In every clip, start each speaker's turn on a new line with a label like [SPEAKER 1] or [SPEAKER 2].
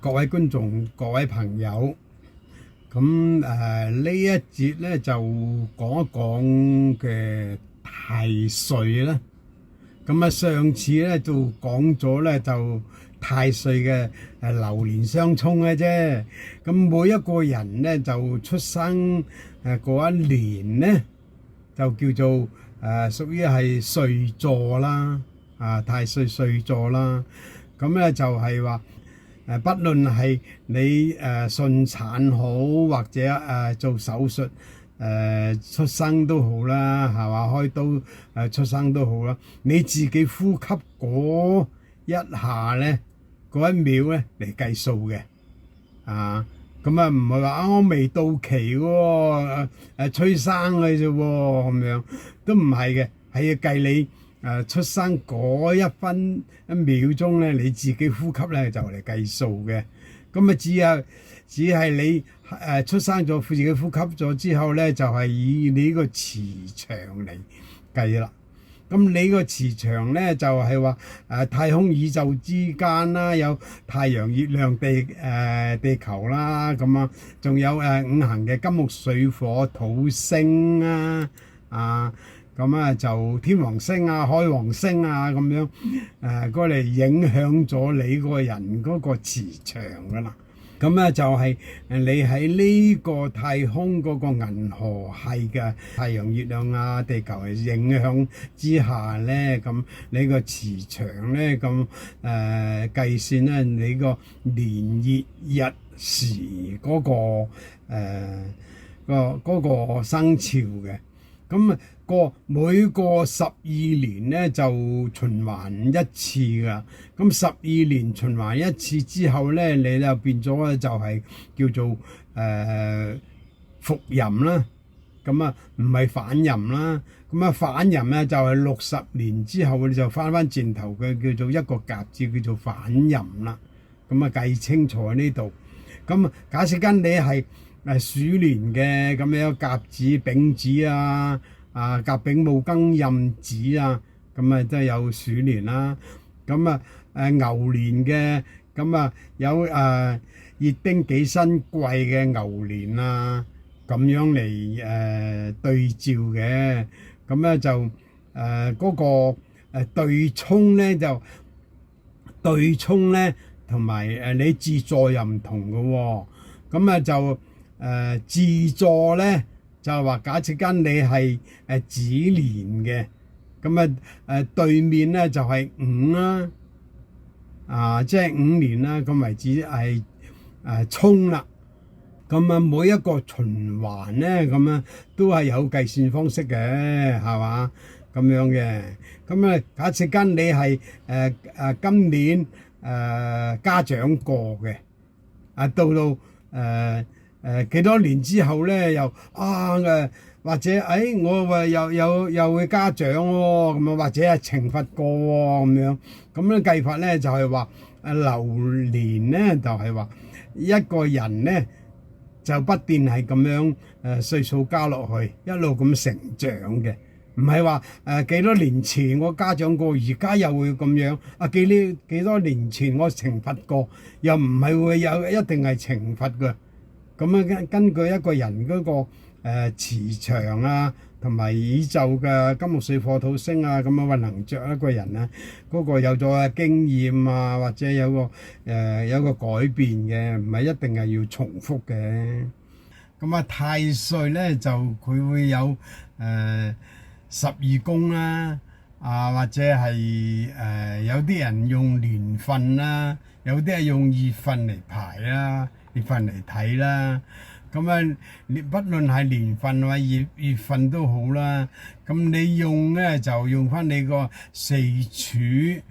[SPEAKER 1] 各位觀眾、各位朋友，咁呢一節咧就講一講嘅太歲啦。咁上次咧就講咗咧就太歲嘅流年相沖嘅啫。咁每一個人咧就出生嗰一年咧就叫做屬於係歲坐啦，太歲歲坐啦。咁咧就係話不論係你順產好或者做手術出生都好啦，係嘛，開刀出生都好啦，你自己呼吸嗰一下咧，嗰一秒咧嚟計數嘅。咁唔係話我未到期喎，催生嘅啫喎，咁樣都唔係嘅，係要計你出生嗰一分一秒鐘咧，你自己呼吸咧就嚟計數嘅。咁只係你出生咗，自己呼吸咗之後咧，就係以你呢個磁場嚟計啦。咁你個磁場咧就係話太空宇宙之間啦，有太陽、月亮、地球啦，咁啊，仲有五行嘅金木水火土星啊，咁就天王星海王星咁樣過嚟影響咗你個人嗰個磁場噶啦。咁咧就係你喺呢個太空嗰個銀河系嘅太陽、月亮地球嘅影響之下咧，咁你個磁場咧咁計算咧，你個年月日時嗰個生肖嘅。咁每個12年咧就循環一次噶。咁12年循環一次之後咧，你就變咗咧就係叫做復任啦。咁唔係反任啦。咁反任咧就係60年之後你就翻轉頭嘅，叫做一個甲子，叫做反任啦。咁計清楚喺呢度。咁假設跟你係鼠年嘅，咁樣甲子、丙子甲丙戊庚壬子咁都有鼠年啦。咁牛年嘅，咁有乙丁己辛癸嘅牛年咁樣嚟對照嘅。咁咧就嗰個對沖咧就對沖咧，同埋你自坐又唔同嘅喎。咁就自坐咧就係話假設間你係子年嘅，咁對面咧就係午啦，即係午年啦，咁為止係沖啦。咁每一個循環咧咁都係有計算方式嘅，係嘛，咁樣嘅。咁假設間你係今年家長過嘅，到幾多年之後咧又或者我話又會家長喎，咁或者係懲罰過喎，咁樣。咁咧計法咧就係話流年咧就係話一個人咧就不斷係咁樣歲數加落去，一路咁成長嘅。唔係話幾多年前我家長過，而家又會咁樣。幾多年前我懲罰過，又唔係會有一定係懲罰嘅。咁根據一個人嗰個磁場同埋宇宙嘅金木水火土星咁運行着一個人嗰個有咗經驗或者有個改變嘅，唔係一定係要重複嘅。咁太歲咧就佢會有12宮啦，或者係有啲人用年份啦，有啲係用月份嚟排啦，月份嚟睇啦。咁不論係年份或月份都好啦。咁你用咧就用翻你個四柱，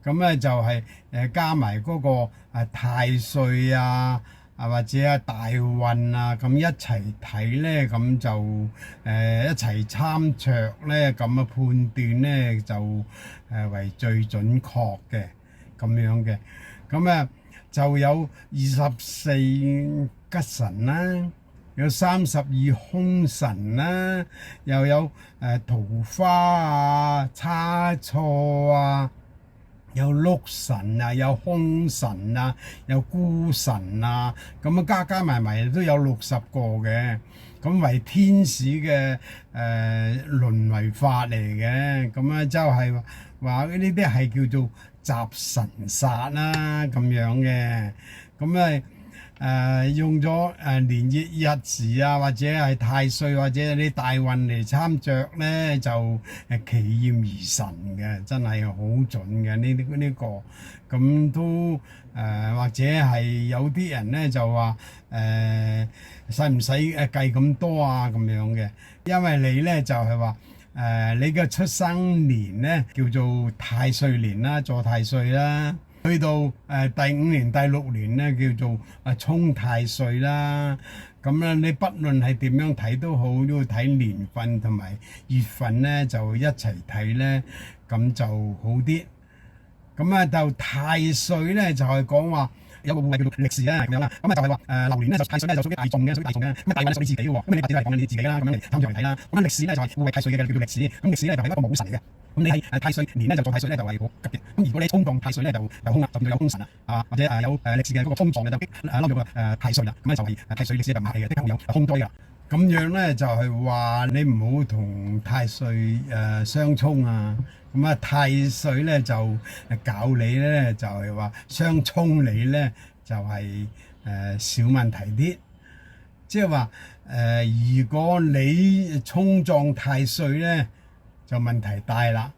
[SPEAKER 1] 咁咧就係加埋嗰個太歲或者大運咁一齊睇咧，咁就一齊參酌咧，咁判斷咧就為最準確嘅咁樣嘅。咁就有24吉神啦，有32凶神啦，又有桃花差錯有祿神啊，有凶神啊，有孤神啊，咁啊加加埋埋都有60個嘅，咁為天使嘅輪為法嚟嘅，咁啊就係話呢啲係叫做集神煞啦咁樣嘅，咁啊。用咗年月日時啊，或者係太歲或者啲大運嚟參着咧，就奇驗而神嘅，真係好準嘅呢個。咁都或者係有啲人咧就話使唔使計咁多啊咁樣嘅？因為你咧就係話你嘅出生年咧叫做太歲年啦，坐太歲啦。去到第5年、第6年咧，叫做沖太歲啦。咁咧，你不論係點樣睇都好，都要睇年份同埋月份咧，就一齊睇咧，咁就好啲。咁啊，就太歲咧，就係講話有個戶位叫做歷時啦，咁樣啦。咁啊，就係話流年咧，就太歲咧就屬於大眾嘅，屬於大眾嘅。咁啊，大運係屬於自己喎。咁你八字係講緊你自己啦，咁樣嚟參照嚟睇啦。咁啊，歷時咧就係戶位太歲嘅叫做歷時。咁歷時咧就係一個冇神嚟嘅。咁你係太歲年咧就做太歲咧就係好吉嘅。咁如果你衝撞太歲咧就凶啦，就叫有凶神啦，或者有歷時嘅嗰個衝撞嘅就撈咗個太歲啦。咁咧就係太歲歷時就唔客氣嘅，即刻會有凶災㗎。咁樣咧就係話你唔好同太歲相衝啊。咁啊太歲咧就搞你咧就係話相衝你咧就係小問題啲。即係話如果你衝撞太歲咧，就問題大啦，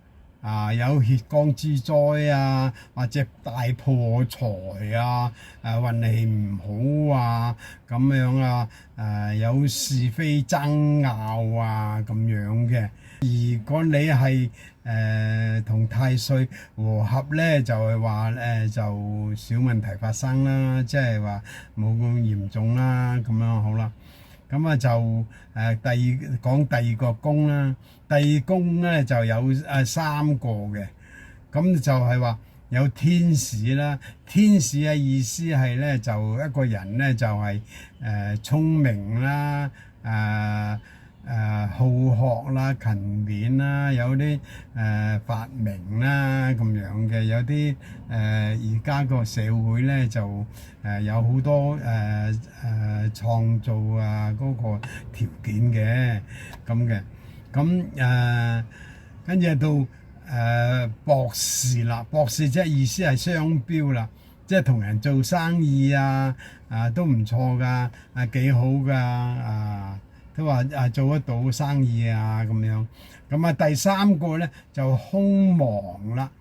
[SPEAKER 1] 有血光之災啊，或者大破財啊，運氣唔好啊，咁樣啊，有是非爭拗啊咁樣嘅。如果你係同太歲和合咧，就係話就小問題發生啦，即係話冇咁嚴重啦，咁樣好啦。咁啊就講第二個宮啦，第二宮咧就有3個嘅，咁就係話有天使啦。天使嘅意思係咧就一個人咧就係聰明啦，好學啦，勤勉啦，有啲發明啦咁樣嘅，有啲而家個社會咧就有好多創造嗰個條件嘅咁嘅，咁跟住到博士啦，博士即係意思係商標啦，即係同人做生意都唔錯噶，幾好噶都話做得到生意咁樣。咁啊第3個咧就兇亡啦。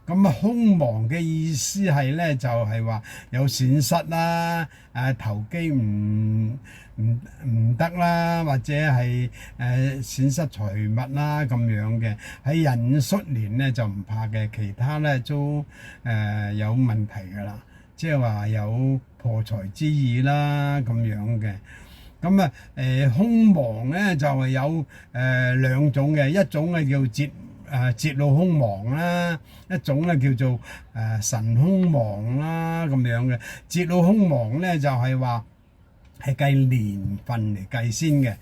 [SPEAKER 1] 咁啊兇亡嘅意思係咧就係話有損失啦，投機唔得啦，或者係損失財物啦咁樣嘅。喺壬戌年咧就唔怕嘅，其他咧都有問題噶啦，即係話有破財之意啦咁樣嘅。咁啊兇亡咧就係有2種嘅，一種係叫節路兇亡啦，一種咧叫做神兇亡啦咁樣嘅。節路兇亡咧就係話係計年份嚟計先嘅。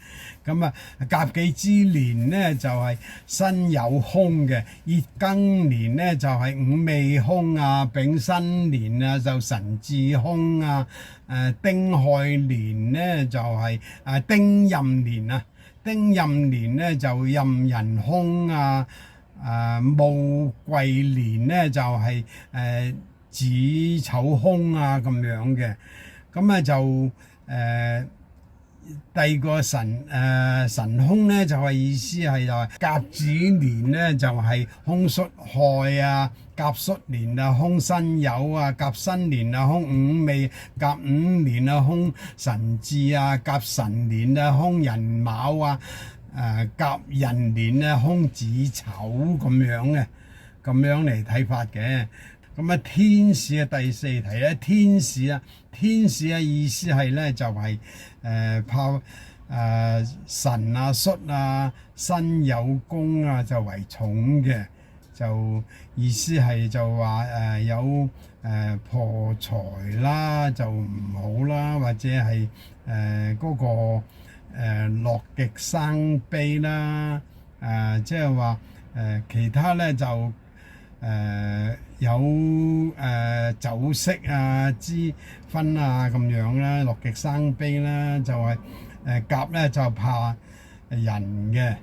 [SPEAKER 1] 咁啊甲己之年咧就係辛酉兇嘅，乙庚年咧就係午未兇丙申年就辰巳兇丁亥年咧就係丁壬年丁壬年咧就壬寅兇戊癸年咧就係子丑兇咁樣嘅。咁就第二個辰兇咧就係意思係就係甲子年咧就係兇戌亥甲戌年兇辛酉甲辛年兇午未，甲午年兇辰巳甲辰年兇寅卯甲寅年兇子丑咁樣嘅，咁樣嚟睇法嘅。咁天使嘅第4題咧，天使嘅意思係咧就係怕辰戌辛酉宮就為重嘅，就意思係就話有破財啦，就唔好啦，或者係嗰個樂極生悲啦，即係話其他咧就有酒色啊之分啊咁樣啦，樂極生悲啦，就係甲咧就怕人嘅，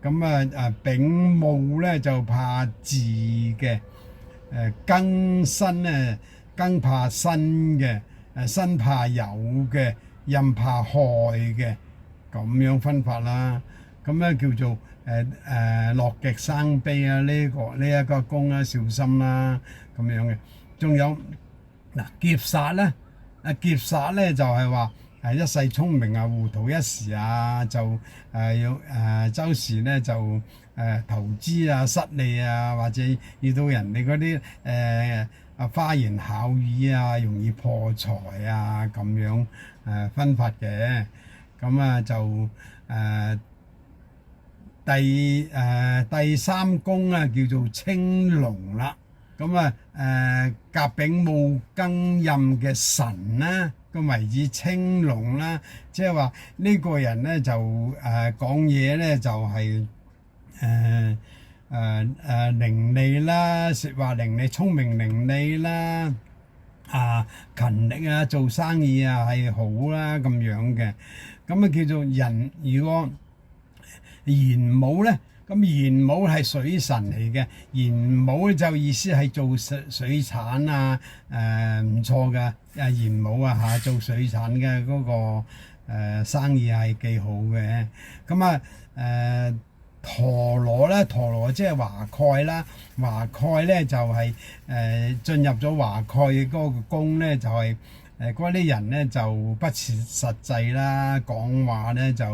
[SPEAKER 1] 咁丙戊咧就怕字嘅，庚辛咧庚怕辛嘅，辛怕有嘅，壬怕害嘅，咁樣分法啦。咁咧叫做樂極生悲啊！呢一個宮啊，小心啦咁樣嘅。仲有嗱劫煞咧，劫煞咧就係話一世聰明啊，糊塗一時啊，就要周時咧就投資啊失利啊，或者遇到人哋嗰啲花言巧語啊，容易破財啊咁樣分法嘅。咁就第三宮啊叫做青龍啦。咁甲丙戊庚壬嘅辰啦，咁為之青龍啦，即係話呢個人咧就講嘢咧就係伶俐啦，説話伶俐，聰明伶俐啦，勤力啊，做生意啊係好啦咁樣嘅。咁叫做人。如果寅卯咧，咁寅卯係水神嚟嘅，寅卯咧就意思係做水產啊，唔錯噶，寅卯做水產嘅嗰個生意係幾好嘅。咁陀羅咧，陀羅即係華蓋啦，華蓋咧就係進入咗華蓋嘅嗰個宮咧，就係嗰啲人咧就不切實際啦，講話咧就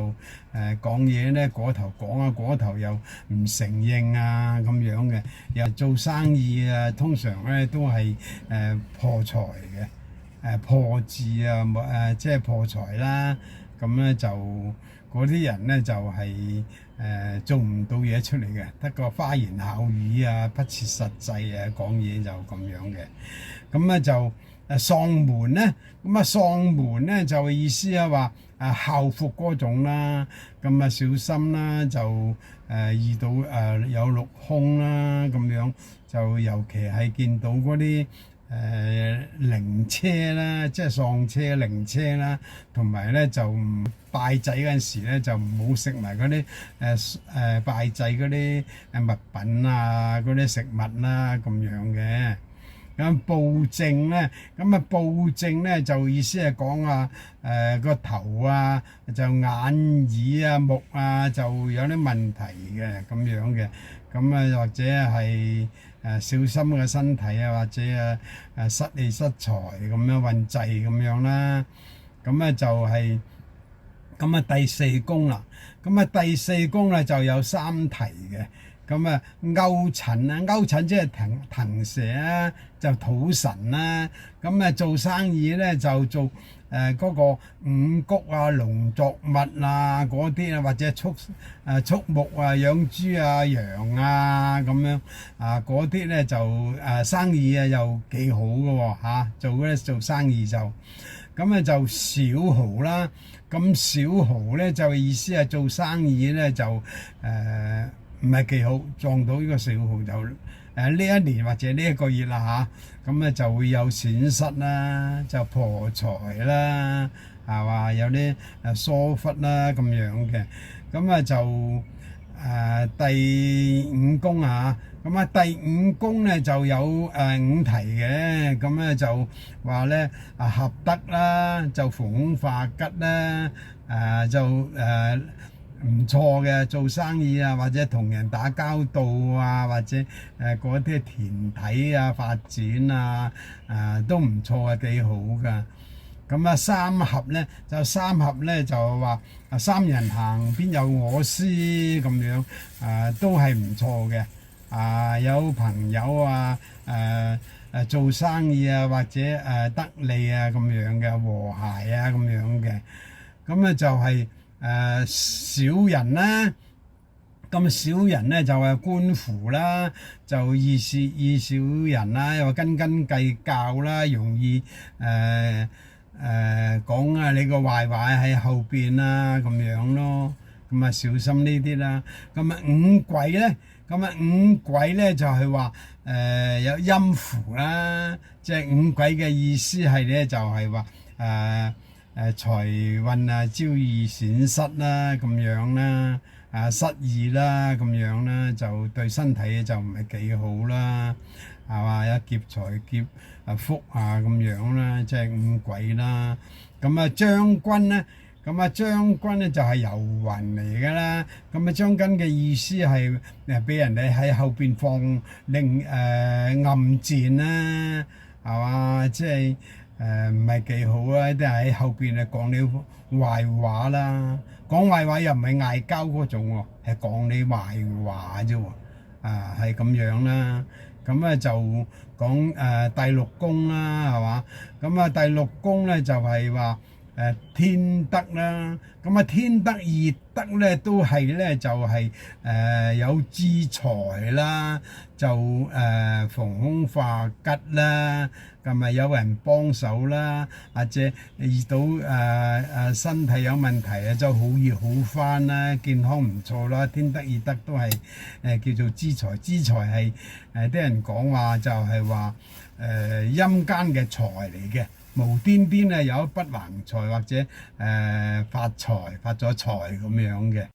[SPEAKER 1] 講嘢咧嗰頭講啊，嗰頭又唔承認啊咁樣嘅，又做生意啊，通常咧都係破財嘅，破字啊，即係破財啦。咁咧就嗰啲人咧就係做唔到嘢出嚟嘅，得個花言巧語啊，不切實際啊，講嘢就咁樣嘅。咁咧就喪門咧，咁喪門咧就意思係話校服嗰種啦，咁小心啦，就遇到有六凶啦咁樣，就尤其係見到嗰啲靈車啦，即係喪車靈車啦，同埋咧就拜祭嗰陣時咧就唔好食埋嗰啲拜祭嗰啲物品啊，嗰啲食物啦咁樣嘅。咁暴政咧，暴政咧就意思係講個頭啊，就眼耳啊目啊就有啲問題嘅咁樣嘅。咁或者係小心個身體啊，或者失氣失財咁樣運滯咁樣啦。咁就係第四宮啦。第四宮咧就有三提嘅。勾陳啊，勾陳即係騰蛇啊，就土神啦。做生意咧就做嗰個五穀啊、農作物啊嗰啲啊，或者畜牧啊、養豬啊、羊啊咁樣嗰啲咧就生意又幾好嘅喎，做生意就就小豪啦。小豪咧就意思係做生意咧就唔係幾好，撞到呢個小號就呢一年或者呢一個月啦就會有損失啦，就破財啦，係嘛？有啲疏忽啦咁樣嘅。就第五宮第五宮咧就有五題嘅。就話咧合德啦，就逢凶化吉啦，就唔錯嘅，做生意啊，或者同人打交道啊，或者嗰啲田體啊發展啊，都唔錯嘅，幾好噶。三合咧就話三人行邊有我師咁樣，都係唔錯嘅。有朋友做生意啊，或者得利啊咁樣嘅，和諧啊咁樣嘅。就係小人啦，小人咧就係官符啦，就易小人啦，又話斤斤計較啦，容易講你個壞話喺後邊啦咁樣咯。小心呢啲啦。五鬼咧，咁啊五鬼咧就係話有陰符啦，即係五鬼嘅意思係咧就係話財運啊招易損失啦咁樣啦，失意啦咁樣啦，就對身體就唔係幾好啦，係嘛？有劫財劫福啊咁樣啦，即係五鬼啦。咁啊將軍咧。咁啊將軍咧就係遊魂嚟㗎啦，咁啊將軍嘅意思係俾人哋喺後邊放暗箭啦，係嘛？即係唔係幾好啊！都係喺後邊啊講你壞話啦，講壞話又唔係嗌交嗰種喎，係講你壞話啫喎，係咁樣啦。咁啊就講第六宮啦，係嘛？咁啊第六宮咧就係話。天德啦，咁啊天德二德咧都係咧就係有支財啦，就逢凶化吉啦，咁啊有人幫手啦，或者遇到身體有問題啊，就好易好返啦，健康唔錯啦，天德二德都係叫做支財，支財係啲人講話就係話陰間嘅財嚟嘅。無端端有一筆橫財或者發財發咗財咁樣嘅。